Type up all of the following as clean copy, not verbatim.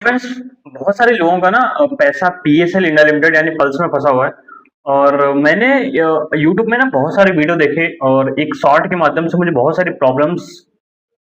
Friends, बहुत सारे लोगों का ना पैसा पीएसएल इंडिया लिमिटेड यानी पल्स में फंसा हुआ है। और मैंने यूट्यूब में ना बहुत सारे वीडियो देखे और एक शॉर्ट के माध्यम से मुझे बहुत सारी प्रॉब्लम्स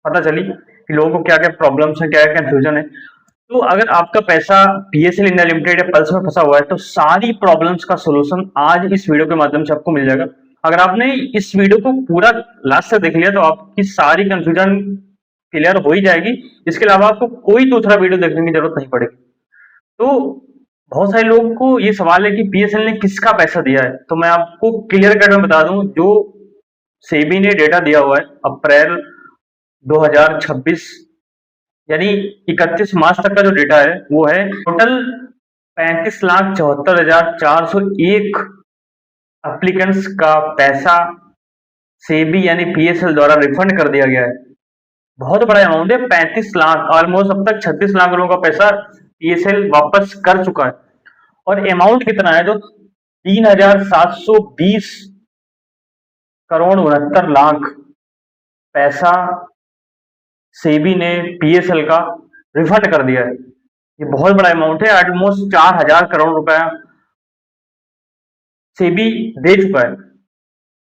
पता चली कि लोगों को क्या क्या प्रॉब्लम्स है, क्या क्या कंफ्यूजन है। तो अगर आपका पैसा पीएसएल इंडिया लिमिटेड या पल्स में फंसा हुआ है तो सारी प्रॉब्लम्स का सोल्यूशन आज इस वीडियो के माध्यम से आपको मिल जाएगा। अगर आपने इस वीडियो को पूरा लास्ट तक देख लिया तो आपकी सारी कंफ्यूजन क्लियर हो ही जाएगी। इसके अलावा आपको कोई दूसरा वीडियो देखने की जरूरत नहीं पड़ेगी। तो बहुत सारे लोगों को ये सवाल है कि पीएसएल ने किसका पैसा दिया है, तो मैं आपको क्लियर कट में बता दूं। जो सेबी ने डेटा दिया हुआ है अप्रैल 2026 यानी 31 मार्च तक का जो डेटा है वो है टोटल 35,74,401 एप्लीकेंट्स का पैसा सेबी यानी पीएसएल द्वारा रिफंड कर दिया गया है। बहुत बड़ा अमाउंट है, 35 लाख, ऑलमोस्ट अब तक 36 लाख लोगों का पैसा पीएसएल वापस कर चुका है। और अमाउंट कितना है, जो 3,720 करोड़ 69 लाख पैसा सेबी ने पीएसएल का रिफंड कर दिया है। ये बहुत बड़ा अमाउंट है, ऑलमोस्ट 4,000 करोड़ रुपया सेबी दे चुका है।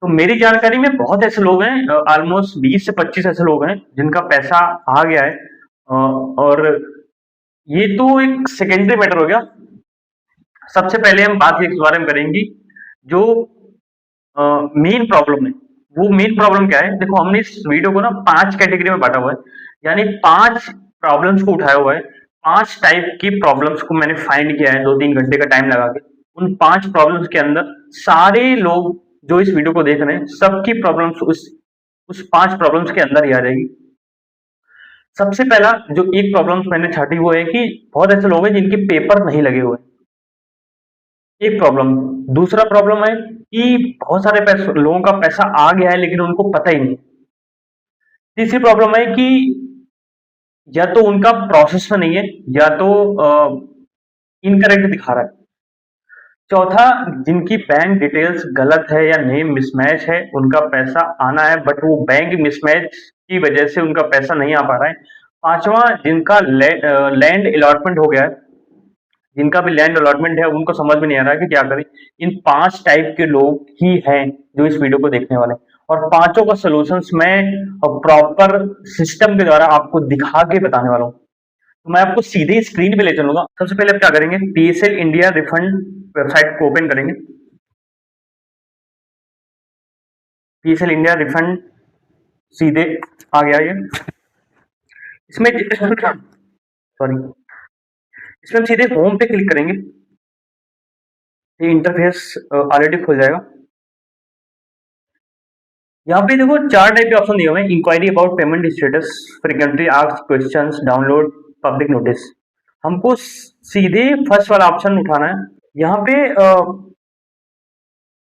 तो मेरी जानकारी में बहुत ऐसे लोग हैं, ऑलमोस्ट 20 से 25 ऐसे लोग हैं जिनका पैसा आ गया है। और ये तो एक सेकेंडरी मैटर हो गया। सबसे पहले हम बात इस बारे में करेंगे जो मेन प्रॉब्लम है। वो मेन प्रॉब्लम क्या है, देखो हमने इस वीडियो को ना 5 कैटेगरी में बांटा हुआ है, यानी 5 प्रॉब्लम्स को उठाया हुआ है। 5 टाइप की प्रॉब्लम्स को मैंने फाइंड किया है 2-3 घंटे का टाइम लगा के। उन 5 प्रॉब्लम्स के अंदर सारे लोग जो इस वीडियो को देख रहे हैं सबकी प्रॉब्लम्स उस 5 प्रॉब्लम्स के अंदर ही आ जाएगी। सबसे पहला जो एक प्रॉब्लम्स मैंने छाटी वो है कि बहुत ऐसे लोग हैं जिनके पेपर नहीं लगे हुए। एक प्रॉब्लम। दूसरा प्रॉब्लम है कि बहुत सारे पैसे लोगों का पैसा आ गया है लेकिन उनको पता ही नहीं। तीसरी प्रॉब्लम है कि या तो उनका प्रोसेस में नहीं है या तो इनकरेक्ट दिखा रहा है। चौथा, जिनकी बैंक डिटेल्स गलत है या नेम मिसमैच है, उनका पैसा आना है बट वो बैंक मिसमैच की वजह से उनका पैसा नहीं आ पा रहा है। पांचवा, जिनका लैंड अलॉटमेंट हो गया है, जिनका भी लैंड अलॉटमेंट है उनको समझ में नहीं आ रहा है कि क्या करें। इन 5 टाइप के लोग ही हैं जो इस वीडियो को देखने वाले हैं। और पांचों का सॉल्यूशंस मैं प्रॉपर सिस्टम के द्वारा आपको दिखा के बताने वाला हूँ। तो मैं आपको सीधे स्क्रीन पे ले चलूंगा। सबसे पहले आप क्या करेंगे, पीएसएल इंडिया रिफंड वेबसाइट को ओपन करेंगे। पीएसएल इंडिया रिफंड सीधे आ गया ये। इसमें सॉरी, इसमें हम सीधे होम पे क्लिक करेंगे। ये इंटरफेस ऑलरेडी खुल जाएगा। यहाँ पे देखो 4 टाइप के ऑप्शन दिए हुए हैं, enquiry about payment status, frequently asked questions, download, public notice. हमको सीधे फर्स्ट वाला ऑप्शन उठाना है। यहाँ पे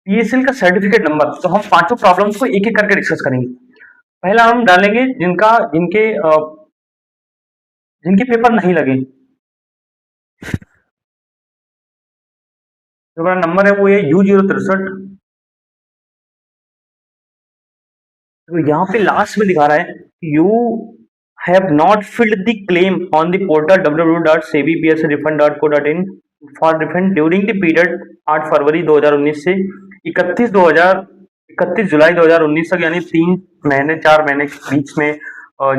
पीएसएल का सर्टिफिकेट नंबर, तो हम पांचों प्रॉब्लम्स को एक एक करके डिस्कस करेंगे। पहला हम डालेंगे जिनके पेपर नहीं लगे। जो हमारा नंबर है वो ये U063। तो यहाँ पे लास्ट में दिखा रहा है you have not filled the claim on the portal www.sebipsrefund.co.in for refund during the period 8 फरवरी 2019 से 31 जुलाई 2019 तक, यानी 3 महीने 4 महीने के बीच में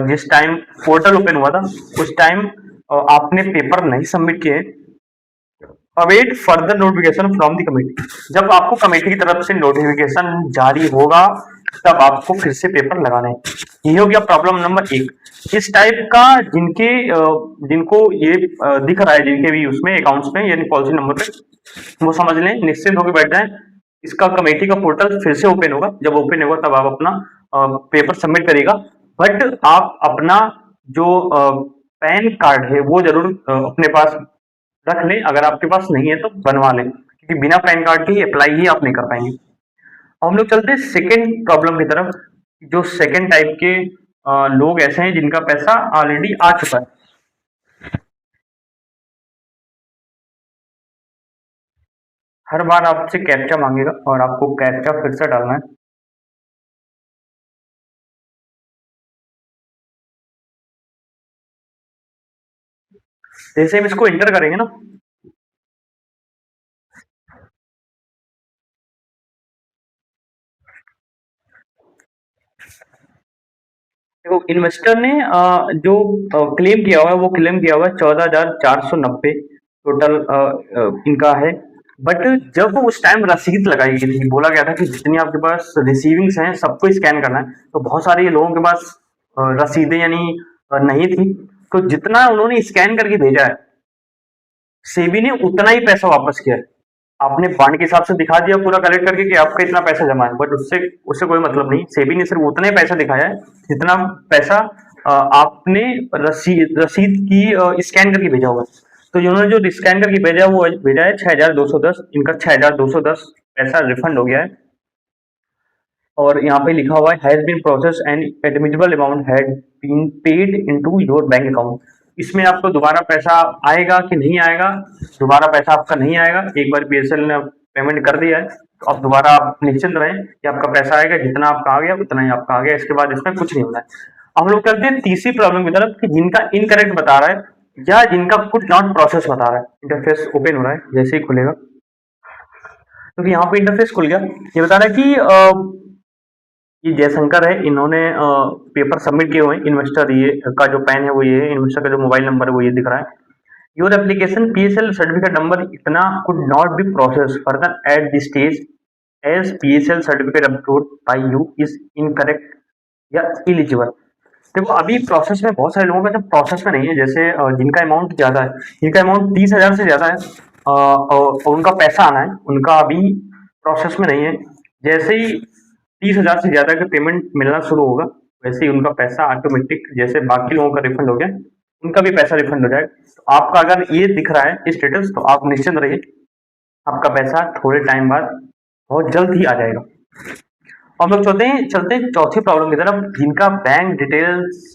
जिस टाइम पोर्टल ओपन हुआ था उस टाइम आपने पेपर नहीं सबमिट किए। Await further notification from the committee. जब आपको कमेटी की तरफ से नोटिफिकेशन जारी होगा तब आपको फिर से पेपर लगाना है। ये हो गया प्रॉब्लम नंबर 1। इस टाइप का जिनको ये दिख रहा है, जिनके भी उसमें अकाउंट्स में यानी पॉलिसी नंबर पे, वो समझ लें, निश्चिंत होकर बैठ जाएं। इसका कमेटी का पोर्टल फिर से ओपन होगा। जब ओपन होगा तब आप अपना पेपर सबमिट करिएगा। बट आप अपना जो पैन कार्ड है वो जरूर अपने पास रख लें। अगर आपके पास नहीं है तो बनवा लें, क्योंकि बिना पैन कार्ड के अप्लाई ही आप नहीं कर पाएंगे। हम लोग चलते हैं सेकेंड प्रॉब्लम की तरफ। जो सेकेंड टाइप के लोग ऐसे हैं जिनका पैसा ऑलरेडी आ चुका है। हर बार आपसे कैप्चा मांगेगा और आपको कैप्चा फिर से डालना है। जैसे हम इसको इंटर करेंगे ना, देखो इन्वेस्टर ने जो क्लेम किया हुआ है वो क्लेम किया हुआ है 14,490 टोटल इनका है। बट जब उस टाइम रसीद लगाई गई थी, बोला गया था कि जितनी आपके पास रिसीविंग्स हैं सबको स्कैन करना है, तो बहुत सारे लोगों के पास रसीदें यानी नहीं थी। तो जितना उन्होंने स्कैन करके भेजा है, सेबी ने उतना ही पैसा वापस किया है। आपने बॉन्ड के हिसाब से दिखा दिया पूरा कलेक्ट करके कि आपका इतना पैसा जमा है, बट उससे उससे कोई मतलब नहीं। सेबी ने सिर्फ उतना ही पैसा दिखाया है जितना पैसा आपने रसीद रसीद की स्कैन करके भेजा हुआ है। तो इन्होंने जो स्कैन करके भेजा वो भेजा है 6,210, इनका 6,210 पैसा रिफंड हो गया है। और यहाँ पे लिखा हुआ है has been process and admissible amount had been paid into your bank account. इसमें आपको दोबारा पैसा आएगा कि नहीं आएगा? दोबारा पैसा आपका नहीं आएगा। एक बार पीएसएल ने पेमेंट कर दिया है तो अब दोबारा आप निश्चिंत रहें कि आपका पैसा आएगा, जितना आपका आ गया उतना ही आपका आ गया। इसके बाद इसमें कुछ नहीं होना है। अब हम लोग करते हैं तीसरी प्रॉब्लम की तरफ कि जिनका इनकरेक्ट बता रहा है या जिनका कुड नॉट प्रोसेस बता रहा है। इंटरफेस ओपन हो रहा है, जैसे ही खुलेगा क्योंकि यहाँ पे इंटरफेस खुल गया। ये बता रहा है कि ये जयशंकर है, इन्होंने पेपर सबमिट किए हुए हैं। इन्वेस्टर ये का जो पैन है वो ये है, इन्वेस्टर का जो मोबाइल नंबर है वो ये दिख रहा है। Your application PSL certificate number इतना could not be process further at this stage as PSL certificate upload by you is incorrect या इलिजिबल। देखो अभी प्रोसेस में बहुत सारे लोगों का जब प्रोसेस में नहीं है, जैसे जिनका अमाउंट ज्यादा है, जिनका अमाउंट 30,000 से ज्यादा है और उनका पैसा आना है, उनका अभी प्रोसेस में नहीं है। जैसे ही 30,000 से ज्यादा का पेमेंट मिलना शुरू होगा वैसे ही उनका पैसा ऑटोमेटिक, जैसे बाकी लोगों का रिफंड हो गया उनका भी पैसा रिफंड हो जाएगा। तो आपका अगर ये दिख रहा है स्टेटस तो आप निश्चिंत रहिए, आपका पैसा थोड़े टाइम बाद बहुत जल्द ही आ जाएगा। हम लोग चलते हैं चौथी प्रॉब्लम की तरफ, जिनका बैंक डिटेल्स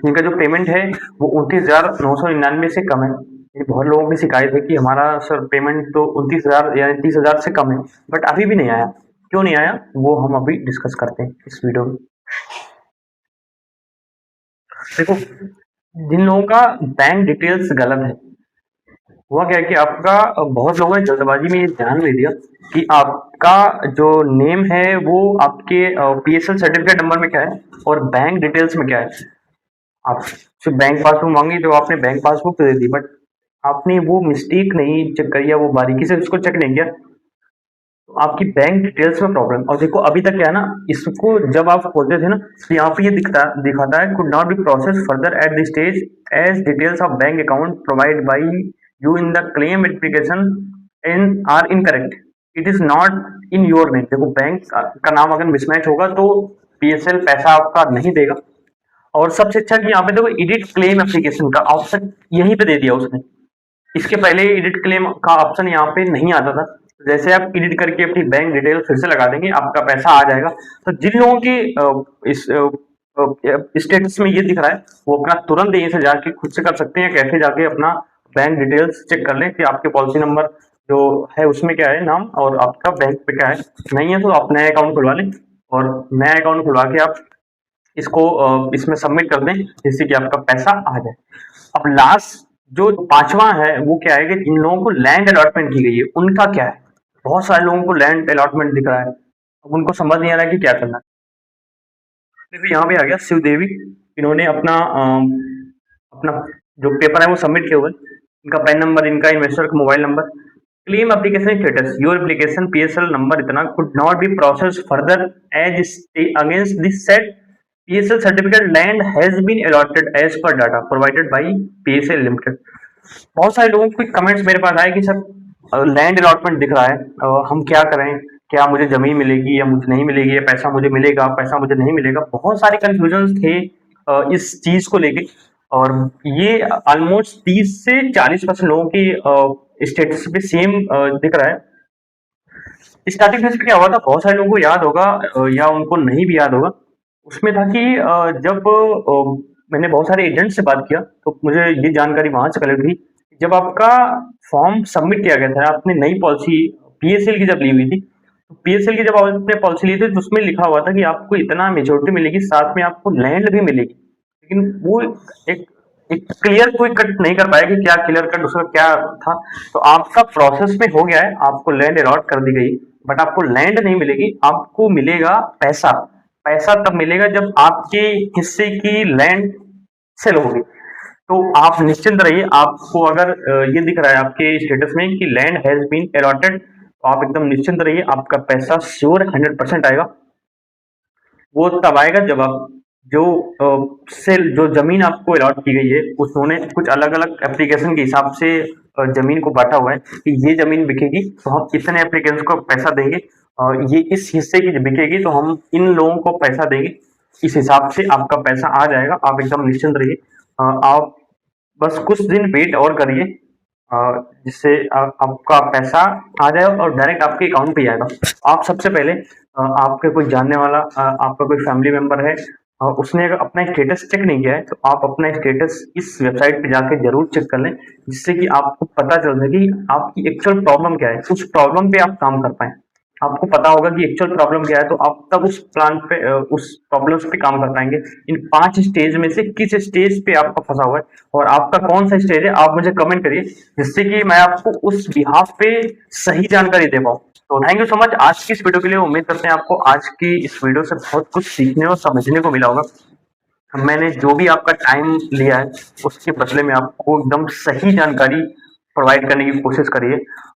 जिनका जो पेमेंट है वो 29,999 से कम है। ये बहुत लोगों की शिकायत है कि हमारा सर पेमेंट तो 29,000 यानी 30,000 से कम है, बट अभी भी नहीं आया। क्यों नहीं आया वो हम अभी डिस्कस करते हैं इस वीडियो में। देखो जिन लोगों का बैंक डिटेल्स गलत है, हुआ क्या है कि आपका बहुत लोगों ने जल्दबाजी में ये ध्यान नहीं दिया कि आपका जो नेम है वो आपके पीएसएल सर्टिफिकेट नंबर में क्या है और बैंक डिटेल्स में क्या है। आप सिर्फ बैंक पासबुक मांगी तो आपने बैंक पासबुक तो दे दी, बट आपने वो मिस्टेक नहीं चेक करी या वो बारीकी से उसको चेक नहीं किया, तो आपकी बैंक डिटेल्स में प्रॉब्लम। और देखो अभी तक क्या है ना, इसको जब आप खोलते थे ना तो यहाँ पे ये दिखाता है could not be process further at this stage as details of bank account provide by you in the claim application in are incorrect, it is not in your name. देखो बैंक का नाम अगर मिसमैच होगा तो PSL पैसा आपका नहीं देगा। और सबसे अच्छा कि यहाँ पे देखो एडिट क्लेम एप्लीकेशन का ऑप्शन यहीं पे दे दिया उसने। इसके पहले एडिट क्लेम का ऑप्शन यहाँ पे नहीं आता था। जैसे आप एडिट करके अपनी बैंक डिटेल फिर से लगा देंगे आपका पैसा आ जाएगा। तो जिन लोगों की इस स्टेटस में ये दिख रहा है वो अपना तुरंत यहीं से जाके खुद से कर सकते हैं, कैसे जाके अपना बैंक डिटेल्स चेक कर लें कि आपके पॉलिसी नंबर जो है उसमें क्या है नाम और आपका बैंक पे क्या है। नहीं है तो आप नया अकाउंट खुलवा लें और नया अकाउंट खुलवा के आप इसको इसमें सबमिट कर दें जिससे कि आपका पैसा आ जाए। अब लास्ट जो पांचवा है वो क्या है कि जिन लोगों को लैंड अलॉटमेंट की गई है उनका क्या है। बहुत सारे लोगों को लैंड अलॉटमेंट दिख रहा है, अब उनको समझ नहीं आ रहा है कि क्या करना है। देखिए यहाँ पे आ गया शिव देवी, इन्होंने अपना अपना जो पेपर है वो सबमिट किया हुआ है। इनका पैन नंबर, इनका इन्वेस्टर का mobile number, claim application status your application PSL number इतना could not be process further as against this set PSL certificate land has been allotted as per data provided by PSL limited. बहुत सारे लोगों के comments मेरे पास आए कि sir land allotment दिख रहा है, हम क्या करें, क्या मुझे जमीन मिलेगी या मुझे नहीं मिलेगी, या पैसा मुझे मिलेगा पैसा मुझे नहीं मिलेगा। बहुत सारे कंफ्यूजन थे इस चीज को लेके। और ये ऑलमोस्ट 30 से 40% लोगों की स्टेटस पे सेम दिख रहा है। स्टार्टिंग फेज पे क्या हुआ था, बहुत सारे लोगों को याद होगा या उनको नहीं भी याद होगा, उसमें था कि जब मैंने बहुत सारे एजेंट से बात किया तो मुझे ये जानकारी वहां से कलेक्ट हुई। जब आपका फॉर्म सबमिट किया गया था, आपने नई पॉलिसी पीएसएल की जब ली हुई थी, तो पीएसएल की जब आपने पॉलिसी ली थी तो उसमें लिखा हुआ था कि आपको इतना मेच्योरिटी मिलेगी, साथ में आपको लैंड भी मिलेगी। लेकिन वो एक एक क्लियर कोई कट नहीं कर पाया कि क्या क्लियर कट उसका क्या था। तो आपका प्रोसेस में हो गया है, आपको लैंड अलॉट कर दी गई, बट आपको लैंड नहीं मिलेगी, आपको मिलेगा पैसा। पैसा तब मिलेगा जब आपके हिस्से की लैंड सेल होगी। तो आप निश्चिंत रहिए, आपको अगर ये दिख रहा है आपके स्टेटस में कि लैंड हैज बीन अलॉटेड, तो आप एकदम निश्चिंत रहिए, आपका पैसा श्योर 100% आएगा। वो तब आएगा जब आप जो सेल जो जमीन आपको अलॉट की गई है, उन्होंने कुछ अलग अलग एप्लीकेशन के हिसाब से जमीन को बांटा हुआ है कि ये जमीन बिकेगी तो हम इतने एप्लीकेशन को पैसा देंगे, और ये इस हिस्से की बिकेगी तो हम इन लोगों को पैसा देंगे। इस हिसाब से आपका पैसा आ जाएगा, आप एकदम निश्चिंत रहिए। आप बस कुछ दिन वेट और करिए, जिससे आपका पैसा आ जाए और डायरेक्ट आपके अकाउंट पे ही आएगा। आप सबसे पहले आपके कोई जानने वाला, आपका कोई फैमिली मेंबर है, उसने अगर अपना स्टेटस चेक नहीं किया है, तो आप अपना स्टेटस इस वेबसाइट पे जाके जरूर चेक कर लें, जिससे कि आपको पता चल सके कि आपकी एक्चुअल प्रॉब्लम क्या है, उस प्रॉब्लम पे आप काम कर पाए। आपको पता होगा कि एक्चुअल प्रॉब्लम क्या है, तो आप तब उस प्लान पे उस प्रॉब्लम्स पे काम कर पाएंगे। इन 5 स्टेज में से किस स्टेज पे आपका फंसा हुआ है और आपका कौन सा स्टेज है, आप मुझे कमेंट करिए, जिससे कि मैं आपको उस बिहाफ पे सही जानकारी दे पाऊँ। तो थैंक यू सो मच आज की इस वीडियो के लिए। उम्मीद करते हैं आपको आज की इस वीडियो से बहुत कुछ सीखने और समझने को मिला होगा। मैंने जो भी आपका टाइम लिया है, उसके बदले में आपको एकदम सही जानकारी प्रोवाइड करने की कोशिश करी है।